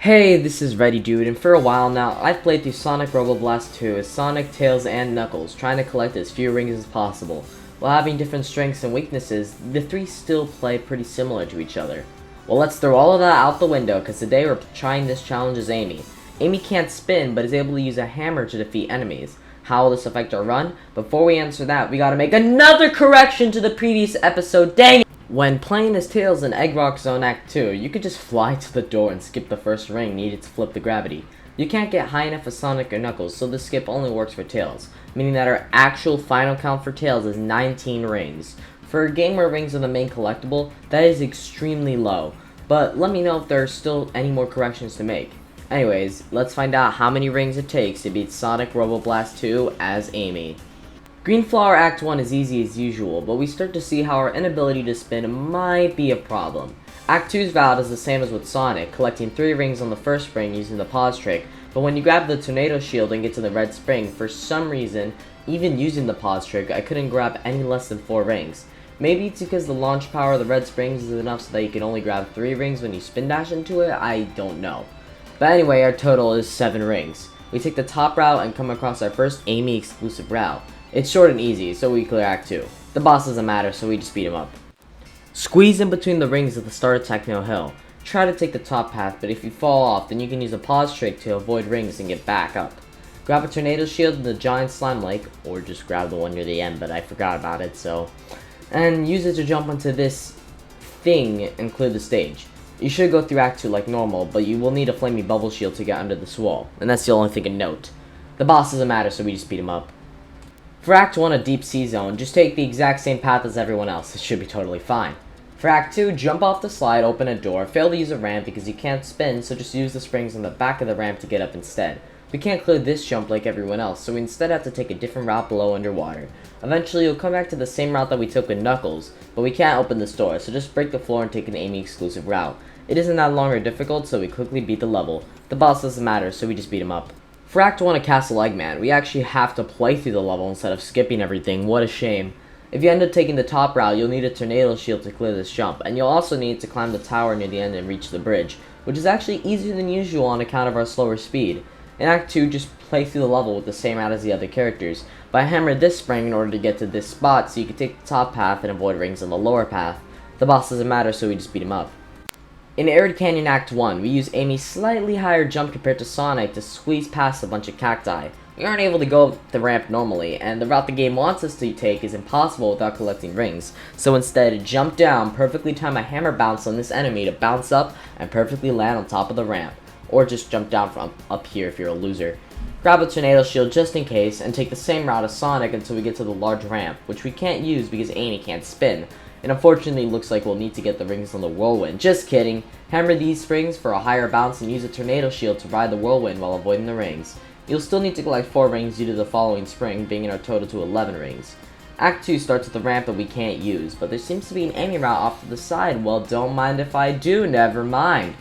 Hey, this is Ready Dude, and for a while now, I've played through Sonic Robo Blast 2 as Sonic, Tails, and Knuckles, trying to collect as few rings as possible. While having different strengths and weaknesses, the three still play pretty similar to each other. Well, let's throw all of that out the window, because today we're trying this challenge as Amy. Amy can't spin, but is able to use a hammer to defeat enemies. How will this affect our run? Before we answer that, we gotta make another correction to the previous episode, dang it! When playing as Tails in Egg Rock Zone Act 2, you could just fly to the door and skip the first ring needed to flip the gravity. You can't get high enough for Sonic or Knuckles, so this skip only works for Tails, meaning that our actual final count for Tails is 19 rings. For a game where rings are the main collectible, that is extremely low, but let me know if there are still any more corrections to make. Anyways, let's find out how many rings it takes to beat Sonic Robo Blast 2 as Amy. Green Flower Act 1 is easy as usual, but we start to see how our inability to spin might be a problem. Act 2's route is the same as with Sonic, collecting 3 rings on the first spring using the pause trick, but when you grab the tornado shield and get to the red spring, for some reason, even using the pause trick, I couldn't grab any less than 4 rings. Maybe it's because the launch power of the red springs is enough so that you can only grab 3 rings when you spin dash into it, I don't know. But anyway, our total is 7 rings. We take the top route and come across our first Amy exclusive route. It's short and easy, so we clear Act 2. The boss doesn't matter, so we just beat him up. Squeeze in between the rings at the start of Techno Hill. Try to take the top path, but if you fall off, then you can use a pause trick to avoid rings and get back up. Grab a tornado shield in the giant slime lake, or just grab the one near the end, but I forgot about it, so... And use it to jump onto this thing and clear the stage. You should go through Act 2 like normal, but you will need a flamey bubble shield to get under this wall, and that's the only thing to note. The boss doesn't matter, so we just beat him up. For Act 1, a deep sea zone, just take the exact same path as everyone else, it should be totally fine. For Act 2, jump off the slide, open a door, fail to use a ramp because you can't spin, so just use the springs on the back of the ramp to get up instead. We can't clear this jump like everyone else, so we instead have to take a different route below underwater. Eventually, you'll come back to the same route that we took with Knuckles, but we can't open this door, so just break the floor and take an Amy exclusive route. It isn't that long or difficult, so we quickly beat the level. The boss doesn't matter, so we just beat him up. For Act 1 of Castle Eggman, we actually have to play through the level instead of skipping everything, what a shame. If you end up taking the top route, you'll need a tornado shield to clear this jump, and you'll also need to climb the tower near the end and reach the bridge, which is actually easier than usual on account of our slower speed. In Act 2, just play through the level with the same route as the other characters, but I hammered this spring in order to get to this spot so you can take the top path and avoid rings on the lower path. The boss doesn't matter, so we just beat him up. In Arid Canyon Act 1, we use Amy's slightly higher jump compared to Sonic to squeeze past a bunch of cacti. We aren't able to go up the ramp normally, and the route the game wants us to take is impossible without collecting rings. So instead, jump down, perfectly time a hammer bounce on this enemy to bounce up and perfectly land on top of the ramp. Or just jump down from up here if you're a loser. Grab a tornado shield just in case, and take the same route as Sonic until we get to the large ramp, which we can't use because Amy can't spin. And unfortunately, it looks like we'll need to get the rings on the whirlwind. Just kidding. Hammer these springs for a higher bounce and use a tornado shield to ride the whirlwind while avoiding the rings. You'll still need to collect 4 rings due to the following spring, bringing our total to 11 rings. Act 2 starts with the ramp that we can't use, but there seems to be an Amy route off to the side. Well, don't mind if I do, never mind.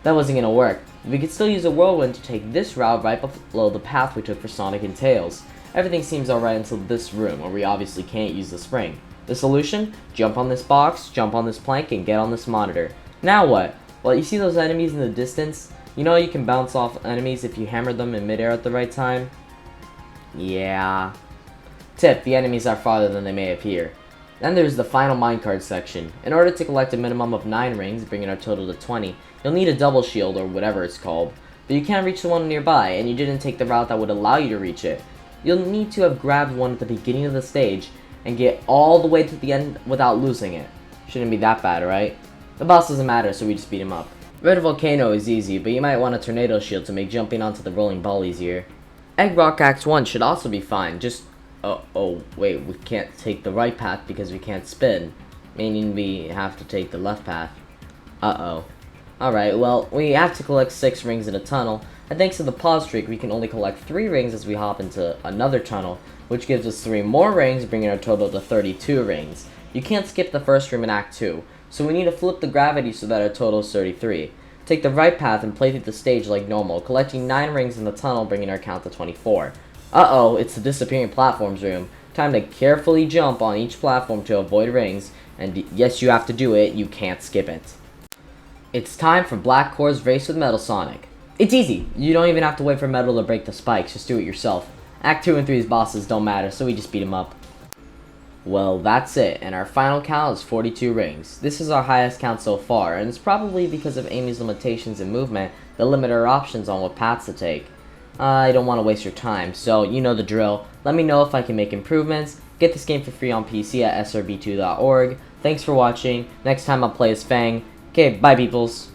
That wasn't gonna work. We could still use a whirlwind to take this route right below the path we took for Sonic and Tails. Everything seems alright until this room, where we obviously can't use the spring. The solution? Jump on this box, jump on this plank, and get on this monitor. Now what? Well, you see those enemies in the distance? You know you can bounce off enemies if you hammer them in midair at the right time? Yeah. Tip, the enemies are farther than they may appear. Then there's the final minecart section. In order to collect a minimum of 9 rings, bringing our total to 20, you'll need a double shield, or whatever it's called. But you can't reach the one nearby, and you didn't take the route that would allow you to reach it. You'll need to have grabbed one at the beginning of the stage, and get all the way to the end without losing it. Shouldn't be that bad, right? The boss doesn't matter, so we just beat him up. Red Volcano is easy, but you might want a tornado shield to make jumping onto the rolling ball easier. Egg Rock Act 1 should also be fine, just... Oh, wait, we can't take the right path because we can't spin. Meaning we have to take the left path. Uh-oh. Alright, well, we have to collect 6 rings in a tunnel, and thanks to the pause trick, we can only collect 3 rings as we hop into another tunnel, which gives us 3 more rings, bringing our total to 32 rings. You can't skip the first room in Act 2, so we need to flip the gravity so that our total is 33. Take the right path and play through the stage like normal, collecting 9 rings in the tunnel, bringing our count to 24. Uh-oh, it's the disappearing platforms room. Time to carefully jump on each platform to avoid rings, and yes, you have to do it, you can't skip it. It's time for Black Core's Race with Metal Sonic. It's easy. You don't even have to wait for Metal to break the spikes, just do it yourself. Act 2 and 3's bosses don't matter, so we just beat them up. Well, that's it, and our final count is 42 rings. This is our highest count so far, and it's probably because of Amy's limitations in movement that limit our options on what paths to take. I don't want to waste your time, so you know the drill. Let me know if I can make improvements. Get this game for free on PC at srb2.org. Thanks for watching. Next time I'll play as Fang. Okay, bye peoples.